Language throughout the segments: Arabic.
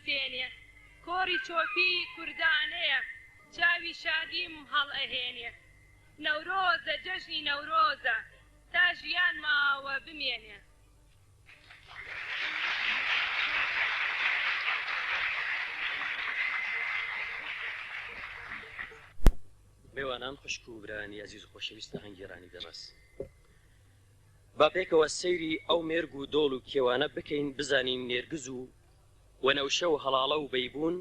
دەستێنێ کۆڕی چۆپی کوردانەیە چاوی شادیم هەڵ ئەهێنێ نەورۆزە جەژنی نەورۆزە تا ژیان ماوە بمێنێ میوانان خوشک و برانی عزیز و خۆشەویستە هەنگێرانی دەمەس با پێکەوە سەیری ئەو مێرگ و دۆڵ و کێوانە بکەین بزانین نێرگز و وەنەوشە و هەڵاڵە و بەیبوون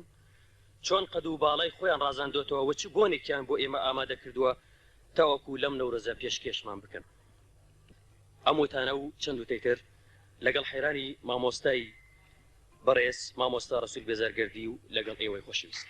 چۆن قەد و باڵای خۆیان ڕازاندۆتەوە و چ بۆنێکیان بۆ ئێمە ئامادە کردووە تاوەکو لەم نەورۆزە پێشکێشمان بکەن ئەم وتانە و چەند وتەی تر لەگەڵ حەیرانی مامۆستای بەڕێز مامۆستا ڕەسوول بێزارگەردی و لەگەڵ ئێوەی خۆشەویست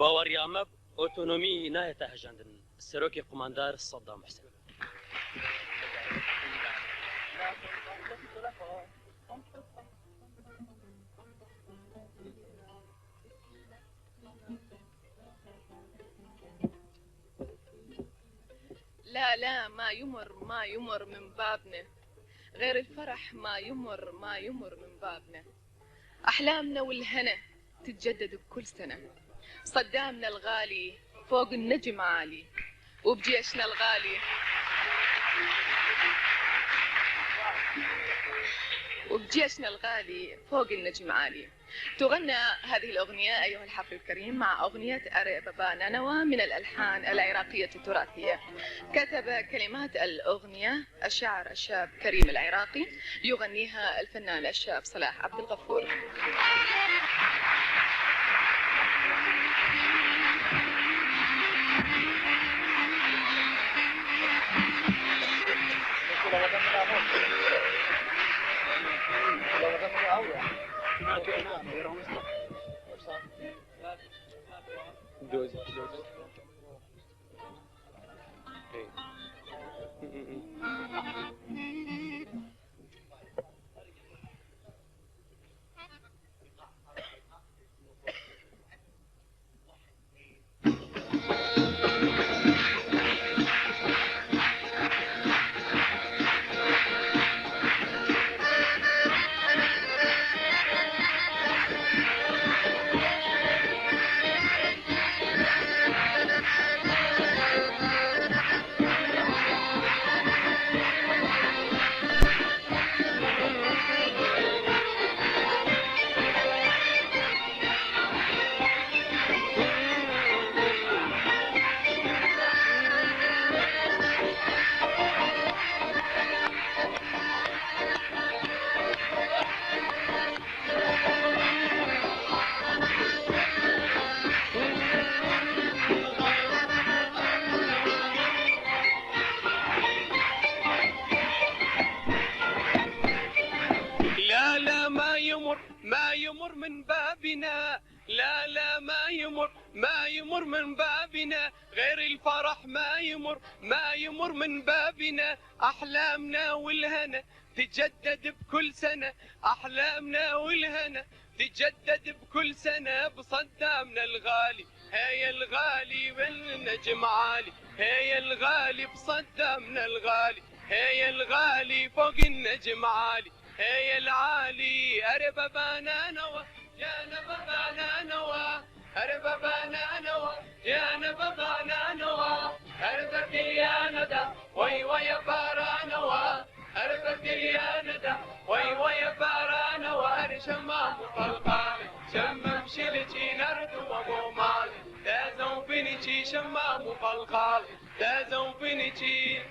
باوەڕیامە ئۆتۆنۆمی نایەتە هەژاندن سەرۆکی قوماندار سەدام حوسێن لا لا ما يمر من بابنا غير الفرح، ما يمر من بابنا. أحلامنا والهنا تتجدد بكل سنة، صدامنا الغالي فوق النجم عالي، وبجيشنا الغالي فوق النجم عالي. تغنى هذه الأغنية أيها الحفل الكريم مع أغنية أري بابا نانوا من الألحان العراقية التراثية. كتب كلمات الأغنية الشاعر الشاب كريم العراقي، يغنيها الفنان الشاب صلاح عبد الغفور. ما يمر من بابنا، لا لا ما يمر من بابنا غير الفرح، ما يمر من بابنا. أحلامنا والهنا تجدد بكل سنة، أحلامنا والهنا تجدد بكل سنة بصدامنا الغالي. هيا الغالي والنجم عالي، هيا الغالي بصدامنا الغالي، هيا الغالي فوق النجم عالي، هيا العالي. أري بابا نانوا جانا بابا نانوا، أري بابا نانوا جانا بابا نانوا، أربك يا ندى وي وي بارانوا، أربك يا ندى وي وي بارانوا. أري شمام وقلقالي شمم شلتي نرد وابو مالي، تازو بنتي شمام وقلقالي تازو بنتي.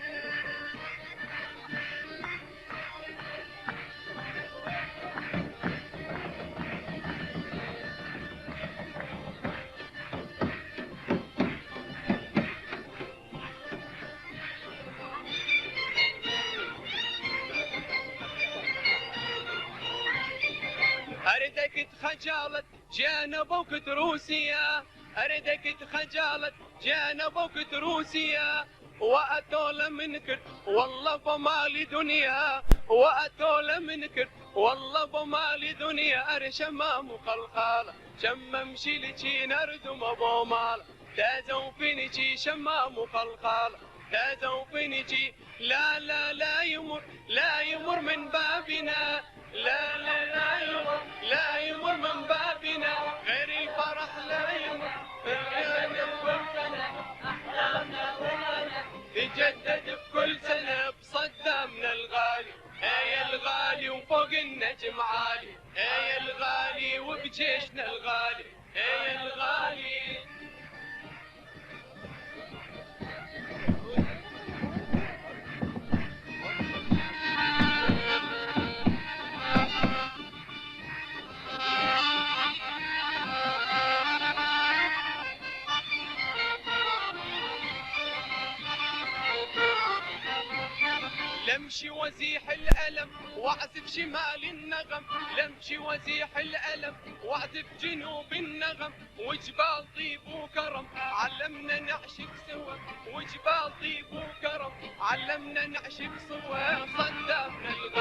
أردك تخجلت جانبوك تروسيا، أردك تخجلت جانبوك تروسيا، وأتول منكر والله بمالي دنيا، وأتول منكر والله بمالي دنيا. أري شمام وخلخالة شمم شيلتي نردم أبو مالة، تازو فينيتي شمام وخلخالة تازو فينيتي. لا لا لا يمر من بابنا، لا لا لا يمر من بابنا غير الفرح، لا يمر أحلامنا وهنا تجدد بكل سنة بصدامنا الغالي. هيا الغالي وفوق النجم عالي، هيا الغالي وبجيشنا الغالي، هيا الغالي. لمشي وزيح الألم واعزف شمال النغم، لمشي وزيح الألم واعزف جنوب النغم، وجبال طيب وكرم علمنا نعشق سوا، وجبال طيب وكرم علمنا نعشق سوا. صدامنا الغالي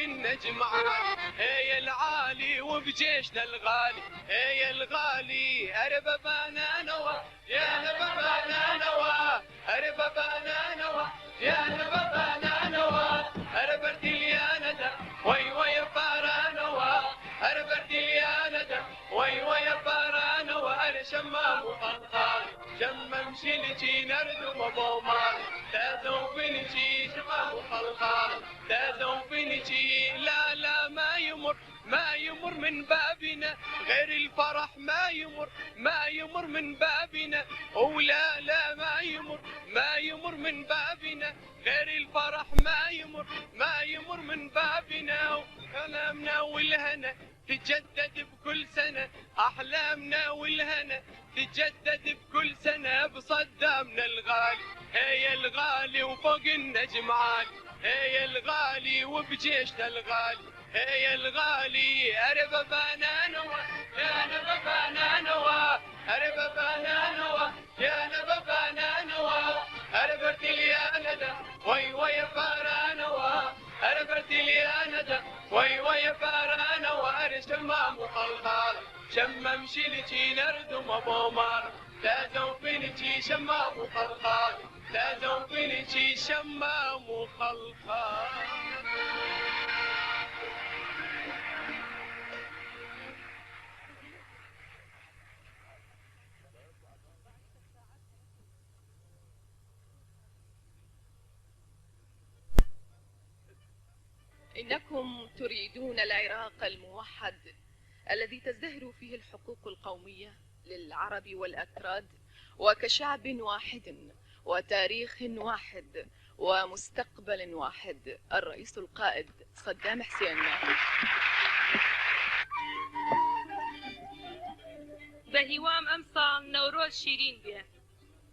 النجم عالي. هي العالي وبجيشنا الغالي، هي الغالي أربابنا نوى، يا نبابنا نوى، أربابنا نوى، يا نبابنا نوى، أربرت يا ندى وي وي فارا نوى، أربرت يا ندى وي وي فارا نوى، أنا شمام وخلخال شمم شلتي نردم بومال، تازو بنتي شمام وخلخال تازو بنتي، لا لا ما يمر ما يمر من بابنا غير الفرح، ما يمر ما يمر من بابنا، ولا لا ما يمر ما يمر من بابنا غير الفرح، ما يمر ما يمر من بابنا، كلامنا والهنا تجدد بكل سنة، أحلامنا والهنا تجدد بكل سنة، بصدامنا الغالي هي الغالي وفوق النجم عالي، هي الغالي وبجيشنا الغالي، هي الغالي أربابنا نوى، يا نبابنا نوى، أربابنا نوى، يا نبابنا نوى، أربرت يا ندى وي وي فارا نوى، أربرت يا ندى وي وي فارا نوى، شمام وخلخال شمم شلتي نردم بومار، لازم بنتي شمام وخلخال لازم بنتي شمام وخلخال. إنكم تريدون العراق الموحد الذي تزدهر فيه الحقوق القومية للعرب والأكراد، وكشعب واحد وتاريخ واحد ومستقبل واحد. الرئيس القائد صدام حسين. بهیوام ئەمساڵ نەورۆز شیرین بێ،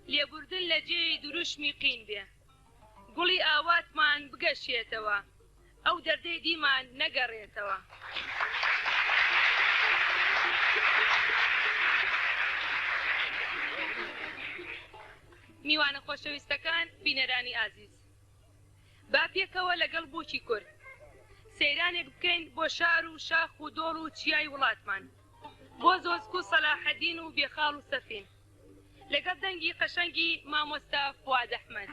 لێبوردن لە جێی دروش میقین بێ، گوڵی ئاواتمان بگەشێتەوە، ئەو دەردەی دیمان نەگەڕێتەوە. میوانە خۆشەویستەکان، بینەرانی ئازیز، با پێکەوە لەگەڵ بووکی کورد سەیرانێک بکەین بۆ شار و شاخ و دۆڵ و چیای وڵاتمان، بۆ زۆزک و سەلاحەدین و بێخاڵ و سەفین، لەگەڵ دەنگی قەشەنگی مامۆستا فواد ئەحمەد.